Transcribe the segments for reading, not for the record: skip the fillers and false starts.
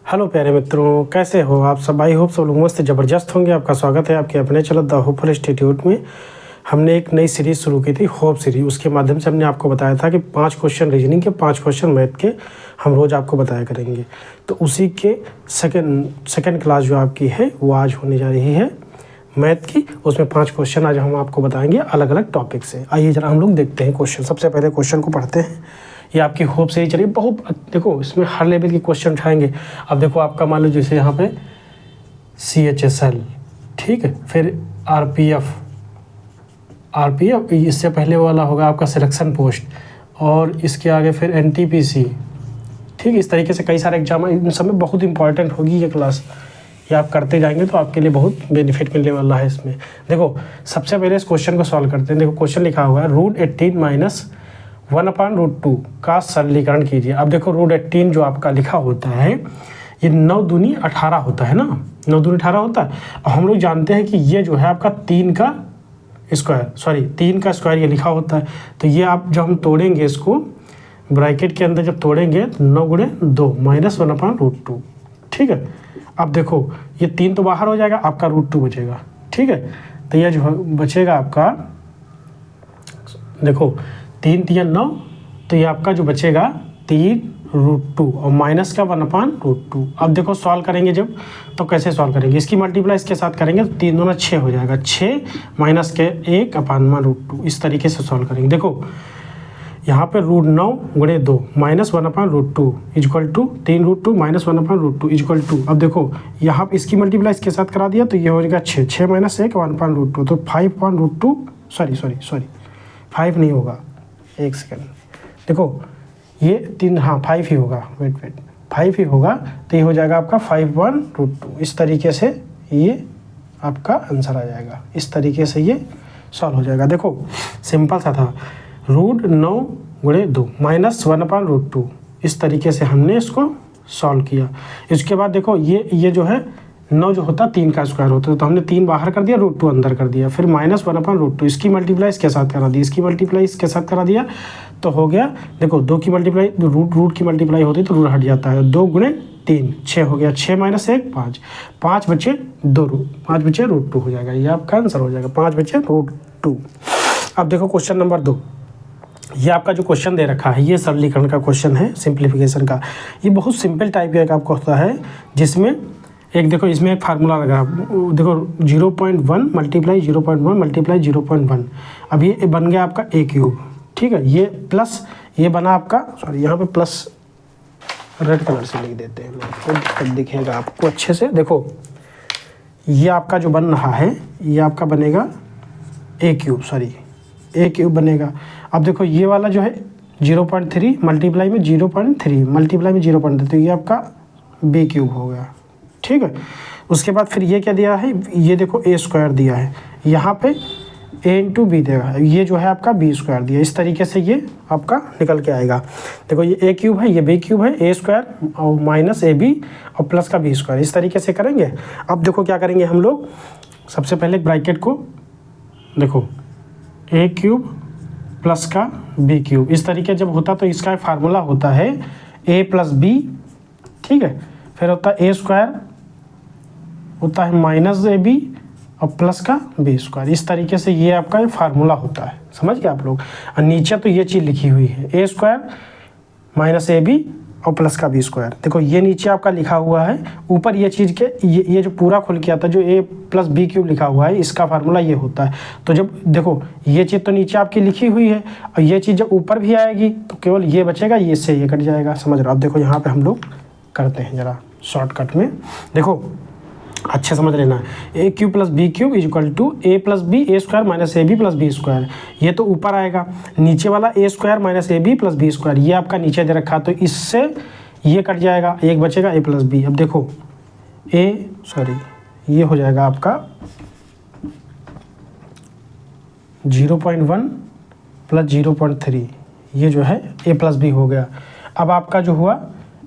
Hello प्यारे मित्रों, कैसे हो आप सब। आई होप सब लोग मस्त ज़बरदस्त होंगे। आपका स्वागत है आपके अपने चैनल द होपफुल इंस्टीट्यूट में। हमने एक नई सीरीज़ शुरू की थी, होप सीरीज। उसके माध्यम से हमने आपको बताया था कि 5 क्वेश्चन रीजनिंग के, 5 क्वेश्चन मैथ के हम रोज़ आपको बताया करेंगे। तो उसी के सेकेंड क्लास जो आपकी है वो आज होने जा रही है मैथ की। उसमें 5 क्वेश्चन आज हम आपको बताएंगे अलग अलग टॉपिक से। आइए जरा हम लोग देखते हैं क्वेश्चन। सबसे पहले क्वेश्चन को पढ़ते हैं। ये आपकी होप से ही चलिए। बहुत देखो, इसमें हर लेवल के क्वेश्चन उठाएंगे। अब देखो आपका मान लो जैसे यहाँ पे CHSL, ठीक है, फिर RPF, इससे पहले वाला होगा आपका सिलेक्शन पोस्ट, और इसके आगे फिर NTPC, ठीक। इस तरीके से कई सारे एग्जाम, इन सब में बहुत इंपॉर्टेंट होगी ये क्लास। ये आप करते जाएंगे तो आपके लिए बहुत बेनिफिट मिलने वाला है इसमें। देखो सबसे पहले इस क्वेश्चन को सॉल्व करते हैं। देखो क्वेश्चन लिखा हुआ है √18 - 1/√2 का सरलीकरण कीजिए। अब देखो √18 जो आपका लिखा होता है ये 9 दूनी 18 होता है ना, 9 दूनी 18 होता है। और हम लोग जानते हैं कि ये जो है आपका 3 का स्क्वायर ये लिखा होता है। तो ये आप जब हम तोड़ेंगे इसको ब्रैकेट के अंदर, जब तोड़ेंगे तो 9 × 2 -1/√2, ठीक है। अब देखो ये 3 तो बाहर हो जाएगा, आपका √2 बचेगा, ठीक है। तो ये जो बचेगा आपका, देखो 3 × 3 = 9, तो ये आपका जो बचेगा 3√2 और माइनस का 1/√2। अब देखो सॉल्व करेंगे जब, तो कैसे सॉल्व करेंगे, इसकी मल्टीप्लाई इसके साथ करेंगे तो 3 दूना 6 हो जाएगा, 6 माइनस के 1/√2। इस तरीके से सॉल्व करेंगे। देखो यहाँ पे √9 × 2 -1/√2 इक्वल टू 3√2 - 1/√2 इक्वल टू, अब देखो यहाँ पे इसकी मल्टीप्लाई इसके साथ करा दिया तो ये हो जाएगा 6, 6 माइनस 1 1/√2, तो 5/√2, सॉरी 5 नहीं होगा, एक सेकेंड। देखो ये 3, हाँ 5 ही होगा, वेट 5 ही होगा। तो ये हो जाएगा आपका 5/√2। इस तरीके से ये आपका आंसर आ जाएगा। इस तरीके से ये सॉल्व हो जाएगा। देखो सिंपल सा था, √9 × 2 -1/√2। इस तरीके से हमने इसको सॉल्व किया। इसके बाद देखो ये जो है 9 जो होता 3 का स्क्वायर होता है, तो हमने 3 बाहर कर दिया, √2 अंदर कर दिया, फिर -1/√2। इसकी मल्टीप्लाई इसके साथ करा दी, इसकी मल्टीप्लाई इसके साथ करा दिया, तो हो गया। देखो 2 की मल्टीप्लाई, रूट की मल्टीप्लाई होती है तो रूट हट जाता है। 2 × 3 6 हो गया, 6 माइनस 1 5, 5 बचे 2, 5 बचे √2 हो जाएगा। ये आपका आंसर हो जाएगा, 5 बचे √2। अब देखो क्वेश्चन नंबर 2। ये आपका जो क्वेश्चन दे रखा है ये सरलीकरण का क्वेश्चन है, सिंप्लीफिकेशन का। ये बहुत सिंपल टाइप का एक आपको होता है, जिसमें एक देखो इसमें एक फार्मूला लगा, देखो 0.1 × 0.1 × 0.1। अब ये बन गया आपका a³, ठीक है। ये प्लस ये बना आपका, सॉरी यहाँ पे प्लस रेड कलर से लिख देते हैं, तब दिखेगा आपको अच्छे से। देखो ये आपका जो बन रहा है ये आपका बनेगा a³ बनेगा। अब देखो ये वाला जो है 0.3 मल्टीप्लाई में 0.3 मल्टीप्लाई में 0.3, तो ये आपका b³ हो गया, ठीक है। उसके बाद फिर ये क्या दिया है, ये देखो a² दिया है, यहाँ पे a × b देगा, ये जो है आपका b² दिया। इस तरीके से ये आपका निकल के आएगा। देखो ये a³ है, ये b³ है, a² और माइनस ab और प्लस का b²। इस तरीके से करेंगे। अब देखो क्या करेंगे हम लोग, सबसे पहले ब्रैकेट को देखो a³ प्लस का b³। इस तरीके जब होता तो इसका फार्मूला होता है a + b, ठीक है। फिर होता है a² होता है माइनस ab और प्लस का b²। इस तरीके से ये आपका फार्मूला होता है, समझ गए आप लोग। और नीचे तो ये चीज़ लिखी हुई है a² माइनस ab और प्लस का b²। देखो ये नीचे आपका लिखा हुआ है, ऊपर ये चीज़ के ये जो पूरा खुल के आता है, जो a + b³ लिखा हुआ है, इसका फार्मूला ये होता है। तो जब देखो ये चीज़ तो नीचे आपकी लिखी हुई है, और ये चीज़ जब ऊपर भी आएगी तो केवल ये बचेगा, ये से ये कट जाएगा, समझ रहे हो। अब देखो यहाँ पर हम लोग करते हैं ज़रा शॉर्टकट में। देखो अच्छे समझ लेना, a³ + b³ equal to a + b a² minus ab + b²। ये तो ऊपर आएगा, नीचे वाला a² माइनस ab + b², ये आपका नीचे दे रखा, तो इससे ये कट जाएगा, एक बचेगा a + b। अब देखो ये हो जाएगा आपका 0.1 + 0.3, ये जो है a + b हो गया। अब आपका जो हुआ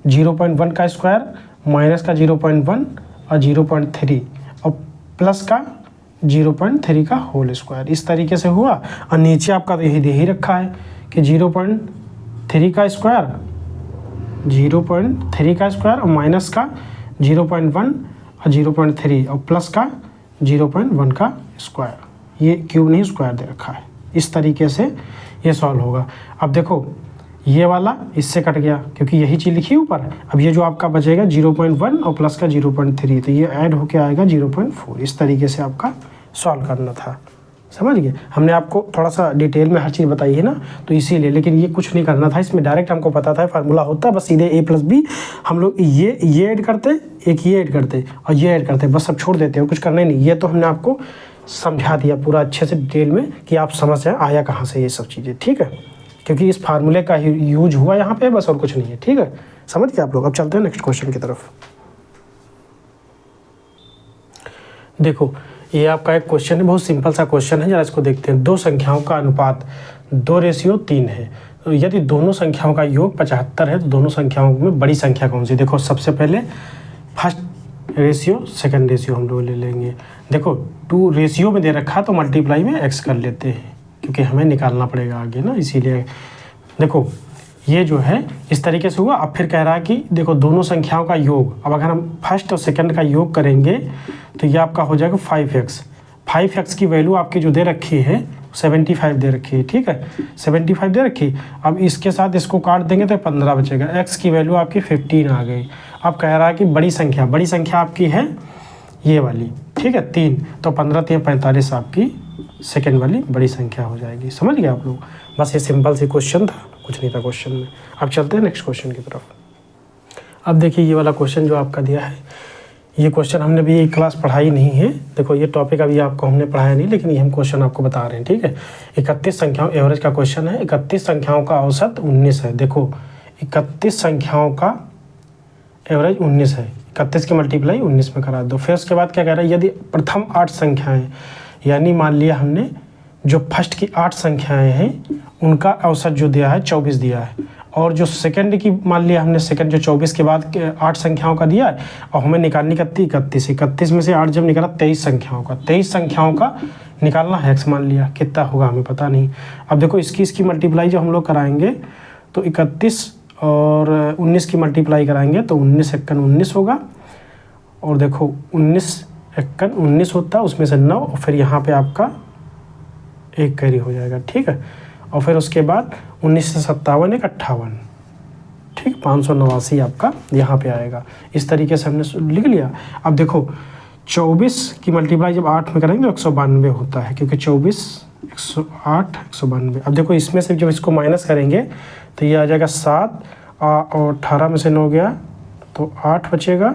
0.1 का स्क्वायर माइनस का 0.1 और 0.3 और प्लस का 0.3 का होल स्क्वायर। इस तरीके से हुआ। और नीचे आपका तो यही रखा है कि 0.3 का स्क्वायर 0.3 का स्क्वायर और माइनस का 0.1 और 0.3 और प्लस का 0.1 का स्क्वायर। ये क्यूब नहीं स्क्वायर दे रखा है। इस तरीके से ये सॉल्व होगा। अब देखो ये वाला इससे कट गया क्योंकि यही चीज़ लिखी ऊपर। अब ये जो आपका बचेगा 0.1 और प्लस का 0.3, तो ये ऐड होके आएगा 0.4। इस तरीके से आपका सॉल्व करना था, समझ गए। हमने आपको थोड़ा सा डिटेल में हर चीज़ बताई है ना, तो इसीलिए। लेकिन ये कुछ नहीं करना था इसमें, डायरेक्ट हमको पता था फार्मूला होता, बस सीधे a+b हम लोग ये ऐड करते, एक ये ऐड करते और ये ऐड करते, बस सब छोड़ देते और कुछ करना ही नहीं। ये तो हमने आपको समझा दिया पूरा अच्छे से डिटेल में कि आप समझ जाए आया कहाँ से ये सब चीज़ें, ठीक है। क्योंकि इस फार्मूले का यूज हुआ यहाँ पे बस, और कुछ नहीं है, ठीक है। समझ गए आप लोग। अब चलते हैं नेक्स्ट क्वेश्चन की तरफ। देखो ये आपका एक क्वेश्चन है, बहुत सिंपल सा क्वेश्चन है, जरा इसको देखते हैं। दो संख्याओं का अनुपात 2:3 है। तो यदि दोनों संख्याओं का योग 75 है तो दोनों संख्याओं में बड़ी संख्या कौन सी। देखो सबसे पहले फर्स्ट रेशियो सेकंड रेशियो हम लोग ले लेंगे। देखो 2 रेशियो में दे रखा तो मल्टीप्लाई में x कर लेते हैं क्योंकि हमें निकालना पड़ेगा आगे ना, इसीलिए। देखो ये जो है इस तरीके से हुआ। अब फिर कह रहा है कि देखो दोनों संख्याओं का योग, अब अगर हम फर्स्ट और सेकंड का योग करेंगे तो ये आपका हो जाएगा 5x। 5x की वैल्यू आपकी जो दे रखी है 75 दे रखी है, ठीक है, 75 दे रखी। अब इसके साथ इसको काट देंगे तो 15 बचेगा। x की वैल्यू आपकी 15 आ गई। अब कह रहा है कि बड़ी संख्या आपकी है ये वाली, ठीक है, 3, तो 15 3 45 आपकी सेकेंड वाली बड़ी संख्या हो जाएगी। समझ गए आप लोग। बस ये सिंपल सी क्वेश्चन था, कुछ नहीं था क्वेश्चन में। अब चलते हैं नेक्स्ट क्वेश्चन की तरफ। अब देखिए ये वाला क्वेश्चन जो आपका दिया है, ये क्वेश्चन हमने भी ये क्लास पढ़ाई नहीं है। देखो ये टॉपिक अभी आपको हमने पढ़ाया नहीं, लेकिन ये हम क्वेश्चन आपको बता रहे हैं, ठीक है। 31 संख्याओं एवरेज का क्वेश्चन है। 31 संख्याओं का औसत 19 है। देखो 31 संख्याओं का एवरेज 19 है। 31 की मल्टीप्लाई 19 में करा दो। फिर उसके बाद क्या कह रहा है, यदि प्रथम 8 संख्याएँ, यानी मान लिया हमने जो फर्स्ट की 8 संख्याएँ हैं उनका औसत जो दिया है 24 दिया है, और जो सेकंड की मान लिया हमने सेकंड जो 24 के बाद 8 संख्याओं का दिया है, और हमें निकालनी का 31 में से 8 जब निकाला 23 संख्याओं का, 23 संख्याओं का निकालना है x मान लिया, कितना होगा हमें पता नहीं। अब देखो इसकी मल्टीप्लाई जब हम लोग कराएंगे तो 31 और 19 की मल्टीप्लाई कराएंगे तो 19 एक्कन 19 होगा, और देखो 19 एक्कन 19 होता है, उसमें से 9 और फिर यहाँ पे आपका 1 कैरी हो जाएगा, ठीक है। और फिर उसके बाद 19 से 57 एक 58, ठीक, 589 आपका यहाँ पे आएगा। इस तरीके से हमने लिख लिया। अब देखो 24 की मल्टीप्लाई जब 8 में करेंगे तो 192 होता है, क्योंकि 24 108 192। अब देखो इसमें से जब इसको माइनस करेंगे तो ये आ जाएगा 7 और 18 में से 9 गया तो 8 बचेगा,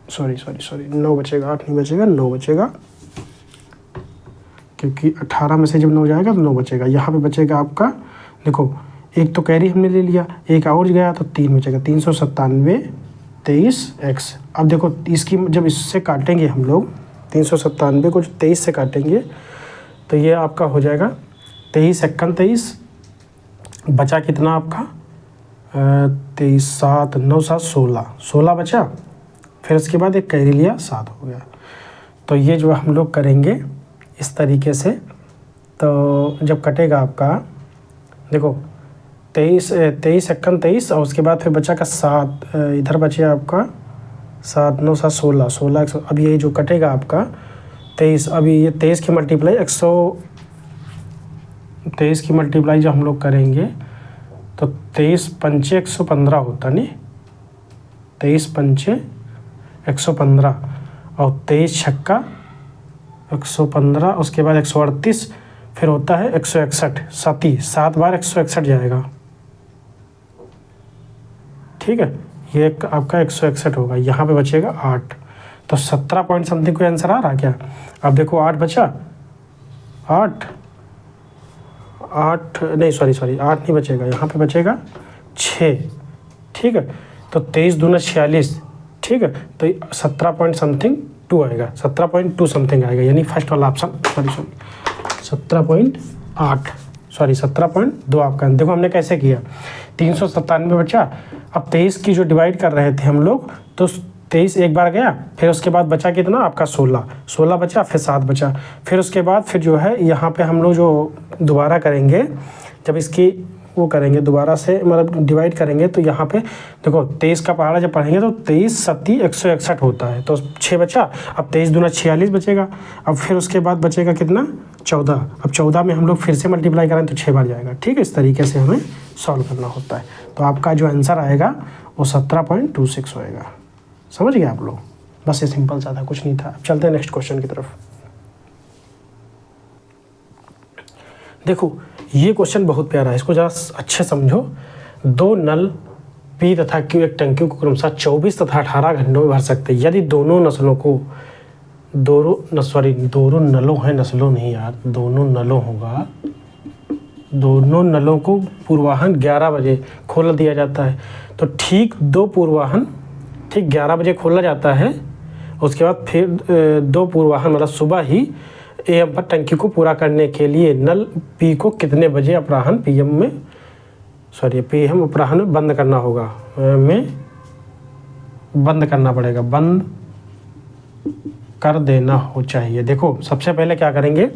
सॉरी 9 बचेगा, 8 नहीं बचेगा, 9 बचेगा, क्योंकि 18 में से जब 9 जाएगा तो 9 बचेगा। यहाँ पे बचेगा आपका, देखो एक तो कैरी हमने ले लिया, एक और गया तो 3 बचेगा, 397 23x। अब देखो इसकी जब इससे काटेंगे हम लोग 397 को 23 से काटेंगे तो ये आपका हो जाएगा 23 एक्कन 23, बचा कितना आपका 23 7 9 7 16 बचा। फिर उसके बाद एक कैरी लिया 7 हो गया। तो ये जो हम लोग करेंगे इस तरीके से, तो जब कटेगा आपका देखो 23 एक्कन 23 और उसके बाद फिर बचा का 7, इधर बचे आपका 7 9 7 16 अब ये जो कटेगा आपका 23, अभी ये 23 की मल्टीप्लाई 123 की मल्टीप्लाई जब हम लोग करेंगे तो 23 पंचे 115 होता नहीं, 23 पंचे 115 और 23 छक्का 115, उसके बाद 138, फिर होता है 161, 7 बार 161 जाएगा, ठीक है। ये आपका 161 होगा। यहाँ पे बचेगा 8, तो 17 पॉइंट समथिंग कोई आंसर आ रहा क्या। अब देखो 8 बचा, 8 नहीं सॉरी 8 नहीं बचेगा, यहाँ पे बचेगा 6, ठीक है। तो 23 दूना 46, ठीक है। तो 17 पॉइंट समथिंग 2 आएगा, 17.2 समथिंग आएगा, यानी फर्स्ट वाला ऑप्शन 17.2 आपका। देखो हमने कैसे किया, 397 बचा। अब 23 की जो डिवाइड कर रहे थे हम लोग तो 23 एक बार गया, फिर उसके बाद बचा कितना आपका 16 बचा, फिर 7 बचा। फिर उसके बाद फिर जो है यहाँ पे हम लोग जो दोबारा करेंगे जब इसकी वो करेंगे दोबारा से, मतलब डिवाइड करेंगे तो यहाँ पे देखो 23 का पहाड़ा जब पढ़ेंगे तो 23 सत्ती 161 होता है, तो 6 बचा। अब 23 दूना 46 बचेगा। अब फिर उसके बाद बचेगा कितना 14। अब 14 में हम लोग फिर से मल्टीप्लाई करें तो 6 बार जाएगा। ठीक है, इस तरीके से हमें सॉल्व करना होता है। तो आपका जो आंसर आएगा वो 17.26 होएगा। समझ गए आप लोग? बस ये सिंपल सा था, कुछ नहीं था। अब चलते हैं नेक्स्ट क्वेश्चन की तरफ। देखो ये क्वेश्चन बहुत प्यारा है, इसको जरा अच्छे समझो। दो नल पी तथा क्यू एक टंकी को क्रमशः 24 तथा 18 घंटों में भर सकते हैं। यदि दोनों नस्लों को दोनों नलों हैं, नस्लों नहीं यार, दोनों नलों होगा, दोनों नलों को पूर्वाहन 11 बजे खोल दिया जाता है। तो ठीक दो पूर्वाहन ठीक 11 बजे खोला जाता है। उसके बाद फिर दो पूर्वाहन मतलब सुबह ही एएम पर टंकी को पूरा करने के लिए नल पी को कितने बजे अपराह्न पीएम अपराह्न में बंद करना होगा, में बंद करना पड़ेगा, बंद कर देना हो चाहिए। देखो सबसे पहले क्या करेंगे,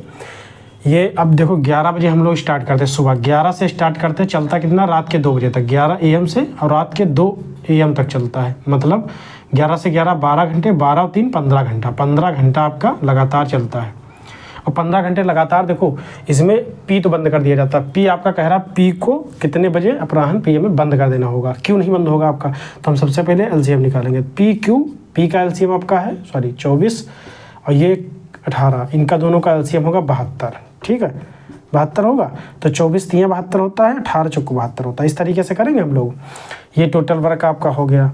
ये अब देखो 11 बजे हम लोग स्टार्ट करते हैं, सुबह 11 से स्टार्ट करते हैं, चलता कितना रात के 2 बजे तक, 11 AM से और रात के 2 AM तक चलता है। मतलब 11 से 11 12 घंटे, 12 और 3 15 घंटा, 15 घंटा आपका लगातार चलता है। और 15 घंटे लगातार देखो इसमें पी तो बंद कर दिया जाता है। पी आपका कह रहा है पी को कितने बजे अपराह्न पीएम में बंद कर देना होगा। क्यों नहीं बंद होगा आपका, तो हम सबसे पहले एलसीएम निकालेंगे। पी क्यू, पी का एलसीएम आपका है 24 और ये 18, इनका दोनों का एलसीएम होगा 72। ठीक है, 72 होगा, तो 24 3 72 होता है, 18 चौको 72 होता है। इस तरीके से करेंगे हम लोग। ये टोटल वर्क आपका हो गया।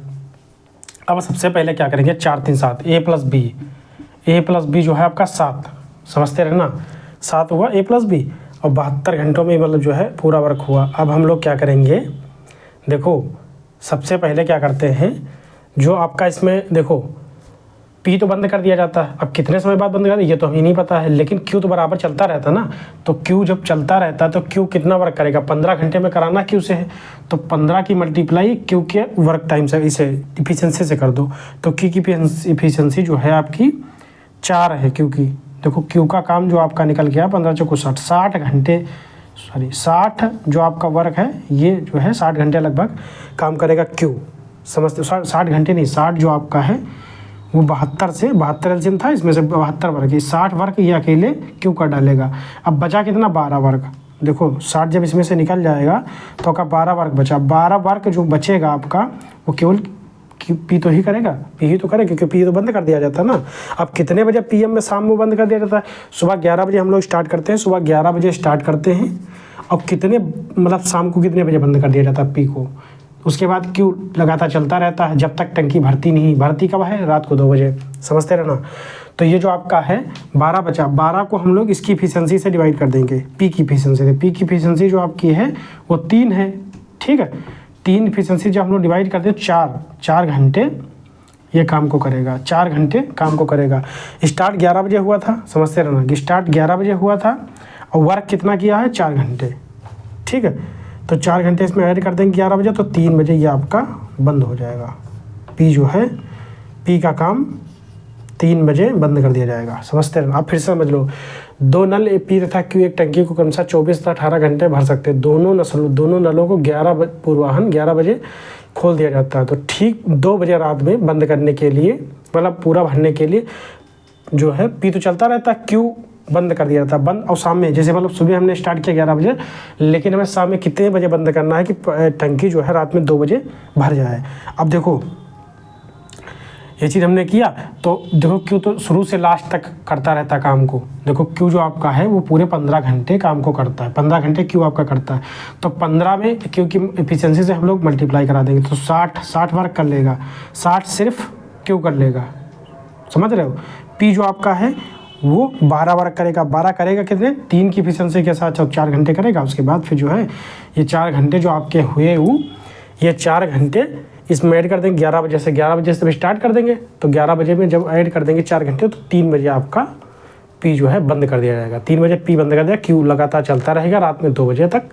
अब सबसे पहले क्या करेंगे, 4 3 7 ए प्लस बी जो है आपका 7, समझते रहना, 7 हुआ ए प्लस बी और 72 घंटों में मतलब जो है पूरा वर्क हुआ। अब हम लोग क्या करेंगे, देखो सबसे पहले क्या करते हैं, जो आपका इसमें देखो पी तो बंद कर दिया जाता है। अब कितने समय बाद बंद कर दिया ये तो हमें नहीं पता है, लेकिन क्यू तो बराबर चलता रहता ना। तो क्यू जब चलता रहता है तो क्यू कितना वर्क करेगा, 15 घंटे में कराना क्यू से है, तो 15 की मल्टीप्लाई क्यू के वर्क टाइम से, इसे इफिशियंसी से कर दो। तो क्यू की इफिशियंसी जो है आपकी 4 है क्यू की। देखो क्यू का काम जो आपका निकल गया 15 चौको 60 घंटे, 60 जो आपका वर्क है ये जो है 60 घंटे लगभग काम करेगा क्यू। समझते, 60 घंटे नहीं, 60 जो आपका है वो 72 से 72 एलसीएम था, इसमें से 72 वर्क, 60 वर्क ये अकेले क्यू का डालेगा। अब बचा कितना 12 वर्क। देखो 60 जब इसमें से निकल जाएगा तो आपका 12 वर्क बचा। 12 वर्क जो बचेगा आपका वो केवल पी तो ही करेगा, पी ही तो करेगा क्योंकि पी तो बंद कर दिया जाता है ना। अब कितने बजे पीएम में शाम में बंद कर दिया जाता है, सुबह 11 बजे हम लोग स्टार्ट करते हैं, सुबह 11 बजे स्टार्ट करते हैं और कितने मतलब शाम को कितने बजे बंद कर दिया जाता है पी को। उसके बाद क्यू लगातार चलता रहता है जब तक टंकी भरती नहीं। भरती कब है, रात को 2 बजे, समझते रहना। तो ये जो आपका है 12 बचा, 12 को हम लोग इसकी इफिशियंसी से डिवाइड कर देंगे, पी की इफिशियंसी से। पी की इफिशियंसी जो आपकी है वो 3 है। ठीक है, 3 इफिशियंसी जब हम लोग डिवाइड करते हैं 4 घंटे ये काम को करेगा, 4 घंटे काम को करेगा। स्टार्ट 11 बजे हुआ था, समझते रहना कि स्टार्ट 11 बजे हुआ था और वर्क कितना किया है 4 घंटे। ठीक है, तो 4 घंटे इसमें ऐड कर देंगे 11 बजे, तो 3 बजे ये आपका बंद हो जाएगा। पी जो है, पी का काम 3 बजे बंद कर दिया जाएगा, समझते रहना। आप फिर से समझ लो, दो नल पी तथा क्यू एक टंकी को क्रमशः 24 तथा 18 घंटे भर सकते हैं। दोनों नलों को 11 पूर्वाहन 11 बजे खोल दिया जाता है। तो ठीक 2 बजे रात में बंद करने के लिए, मतलब पूरा भरने के लिए जो है पी तो चलता रहता है, क्यू बंद कर दिया जाता है। बंद और शाम में, जैसे मतलब सुबह हमने स्टार्ट किया 11 बजे, लेकिन हमें शाम में कितने बजे बंद करना है कि टंकी जो है रात में 2 बजे भर जाए। अब देखो ये चीज़ हमने किया, तो देखो क्यू तो शुरू से लास्ट तक करता रहता है काम को। देखो क्यू जो आपका है वो पूरे 15 घंटे काम को करता है, 15 घंटे क्यू आपका करता है। तो 15 में क्यू की एफिशिएंसी से हम लोग मल्टीप्लाई करा देंगे, तो 60 वर्क कर लेगा, 60 सिर्फ क्यू कर लेगा, समझ रहे हो। पी जो आपका है वो 12 वर्क करेगा, 12 करेगा कितने, 3 की एफिशिएंसी के साथ 4 घंटे करेगा। उसके बाद फिर जो है ये 4 घंटे जो आपके हुए वो ये 4 घंटे इसमें ऐड कर देंगे 11 बजे से। 11 बजे से स्टार्ट कर देंगे, तो 11 बजे में जब ऐड कर देंगे 4 घंटे, तो 3 बजे आपका पी जो है बंद कर दिया जाएगा। 3 बजे पी बंद कर दिया, क्यू लगातार चलता रहेगा रात में 2 बजे तक,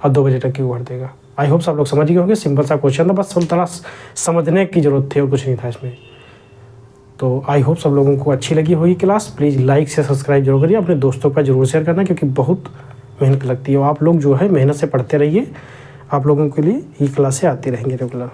और 2 बजे तक क्यू भर देगा। आई होप सब लोग समझ गए होंगे, सिंपल सा क्वेश्चन था, बस थोड़ा समझने की ज़रूरत थी और कुछ नहीं था इसमें। तो आई होप सब लोगों को अच्छी लगी होगी क्लास। प्लीज़ लाइक से सब्सक्राइब जरूर करिए, अपने दोस्तों का जरूर शेयर करना, क्योंकि बहुत मेहनत लगती है। और आप लोग जो है मेहनत से पढ़ते रहिए, आप लोगों के लिए ये क्लासें आती रहेंगी रेगुलर।